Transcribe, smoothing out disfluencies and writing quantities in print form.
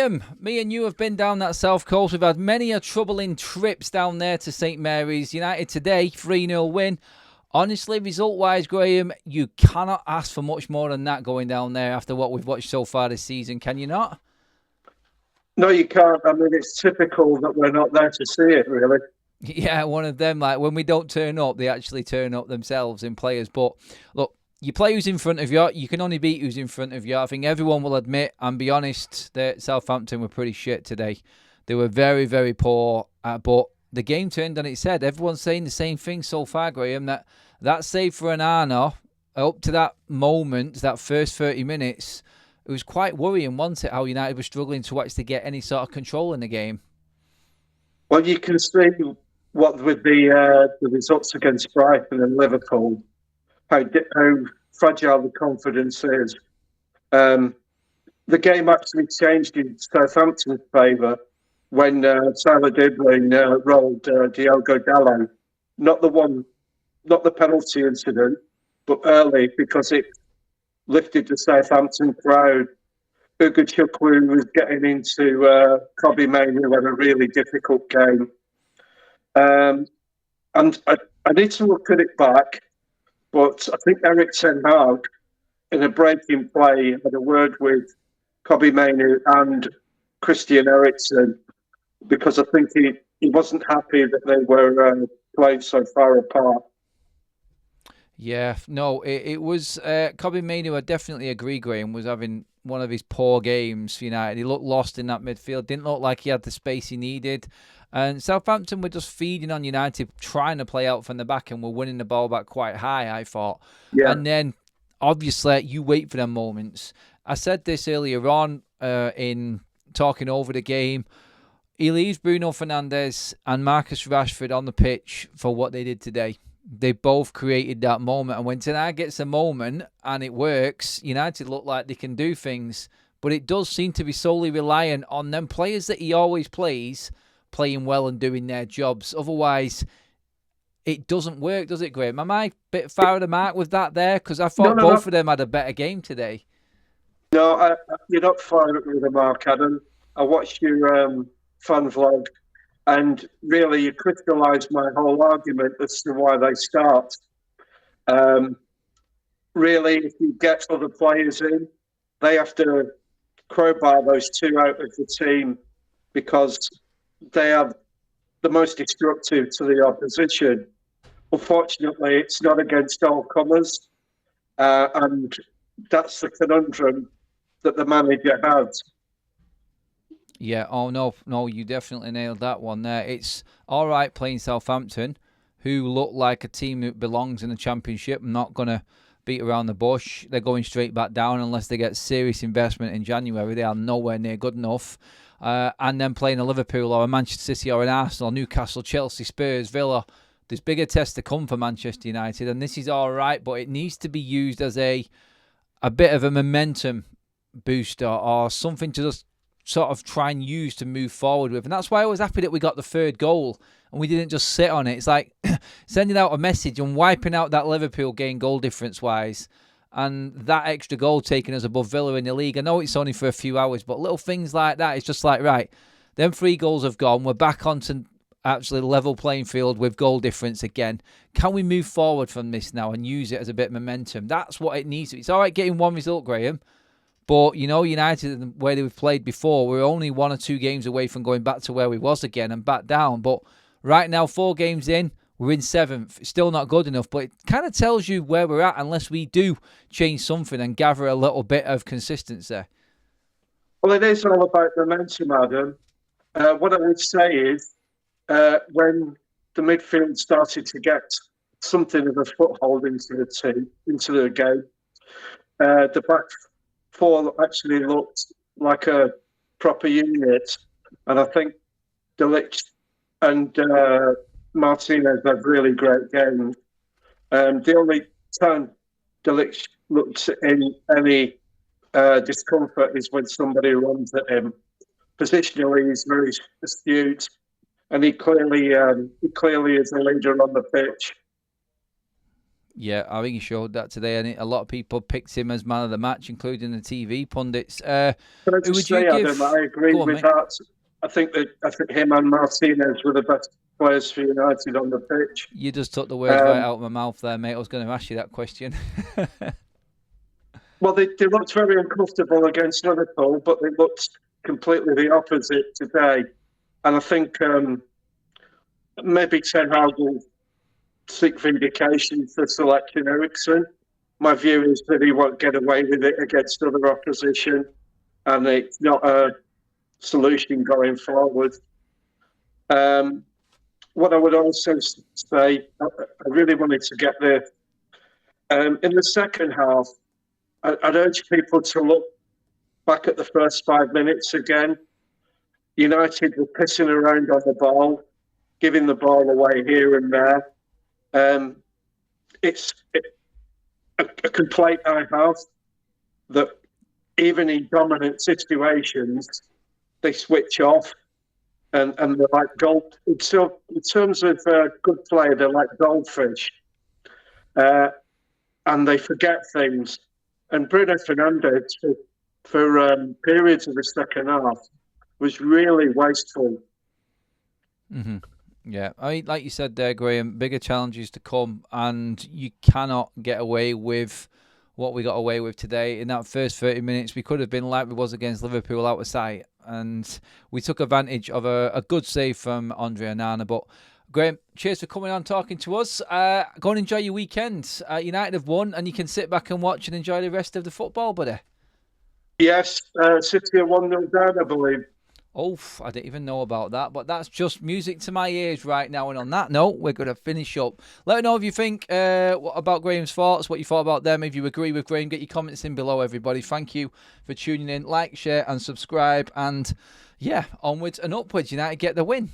Graham, me and you have been down that south coast. We've had many a troubling trips down there to St Mary's. United today, 3-0 win. Honestly, result-wise, Graham, you cannot ask for much more than that going down there after what we've watched so far this season, can you not? No, you can't. I mean, it's typical that we're not there to see it, really. Yeah, one of them, like when we don't turn up, they actually turn up themselves in players. But look, you play who's in front of you. You can only beat who's in front of you. I think everyone will admit, and be honest, that Southampton were pretty shit today. They were very, very poor. But the game turned on its head. Everyone's saying the same thing so far, Graham, that save for an Arna, up to that moment, that first 30 minutes, it was quite worrying, wasn't it, how United were struggling to actually get any sort of control in the game. Well, you can see what with the results against Brighton and Liverpool, how fragile the confidence is. The game actually changed in Southampton's favour when Tyler Diblin rolled Diogo Dalot. Not the penalty incident, but early, because it lifted the Southampton crowd. Ugo Chukwu was getting into Kobe Manu, who had a really difficult game. And I need to look at it back, but I think Eriksen in a breaking play, had a word with Kobe Manu and Christian Eriksen, because I think he wasn't happy that they were playing so far apart. Yeah, no, it was Kobe Manu. I definitely agree, Graham, was having one of his poor games for United. He looked lost in that midfield, didn't look like he had the space he needed. And Southampton were just feeding on United, trying to play out from the back, and were winning the ball back quite high, I thought. Yeah. And then, obviously, you wait for them moments. I said this earlier on in talking over the game. He leaves Bruno Fernandes and Marcus Rashford on the pitch for what they did today. They both created that moment. And when Tonight gets a moment and it works, United look like they can do things. But it does seem to be solely reliant on them players that he always plays, playing well and doing their jobs. Otherwise, it doesn't work, does it, Graham? Am I a bit far of the mark with that there? Because I thought both of them had a better game today. No, you're not far with the mark, Adam. I watched your fan vlog, and really you crystallised my whole argument as to why they start. Really, if you get other players in, they have to crowbar those two out of the team, because they are the most destructive to the opposition. Unfortunately, it's not against all comers, and that's the conundrum that the manager has. Yeah, oh no, you definitely nailed that one there. It's all right playing Southampton, who look like a team that belongs in the Championship. I'm not going to beat around the bush. They're going straight back down unless they get serious investment in January. They are nowhere near good enough. And then playing a Liverpool or a Manchester City or an Arsenal, Newcastle, Chelsea, Spurs, Villa. There's bigger tests to come for Manchester United, and this is all right, but it needs to be used as a bit of a momentum booster or something to just sort of try and use to move forward with. And that's why I was happy that we got the third goal and we didn't just sit on it. It's like sending out a message and wiping out that Liverpool game goal difference-wise, and that extra goal taking us above Villa in the league. I know it's only for a few hours, but little things like that, it's just like, right, them 3 goals have gone. We're back onto actually level playing field with goal difference again. Can we move forward from this now and use it as a bit of momentum? That's what it needs to be. It's all right getting one result, Graham, but, you know, United, the way they've played before, we're only 1 or 2 games away from going back to where we was again and back down. But right now, 4 games in, we're in 7th. It's still not good enough, but it kind of tells you where we're at unless we do change something and gather a little bit of consistency. Well, it is all about momentum, Adam. What I would say is, when the midfield started to get something of a foothold into the team, into the game, the back 4 actually looked like a proper unit, and I think De Ligt and Martinez had really great games. The only time De Ligt looks in any discomfort is when somebody runs at him. Positionally, he's very astute, and he clearly is a leader on the pitch. Yeah, I think he showed that today, and a lot of people picked him as man of the match, including the TV pundits. Can I Who just would you say, give? Adam, I agree Go on, with mate. that. I think him and Martinez were the best players for United on the pitch. You just took the words right Um, out of my mouth there, mate. I was going to ask you that question. well, they looked very uncomfortable against Liverpool, but they looked completely the opposite today. And I think maybe Ten Hag will seek vindication for selecting Eriksen. My view is that he won't get away with it against other opposition, and it's not a solution going forward. What I would also say, I really wanted to get there. In the second half, I'd urge people to look back at the first 5 minutes again. United were pissing around on the ball, giving the ball away here and there. It's a complaint I have that even in dominant situations, they switch off and they're like gold. So in terms of good play, they're like goldfish, and they forget things. And Bruno Fernandes, for periods of the second half, was really wasteful. Mm-hmm. Yeah, I mean, like you said there, Graham, bigger challenges to come, and you cannot get away with what we got away with today. In that first 30 minutes, we could have been like we was against Liverpool, out of sight, and we took advantage of a good save from Andre Onana. But Graham, cheers for coming on, talking to us. Go and enjoy your weekend. United have won, and you can sit back and watch and enjoy the rest of the football, buddy. Yes, City are 1-0 down, I believe. Oh, I didn't even know about that, but that's just music to my ears right now. And on that note, we're going to finish up. Let me know if you think about Graham's thoughts, what you thought about them. If you agree with Graham, get your comments in below, everybody. Thank you for tuning in. Like, share, and subscribe. And yeah, onwards and upwards. United get the win.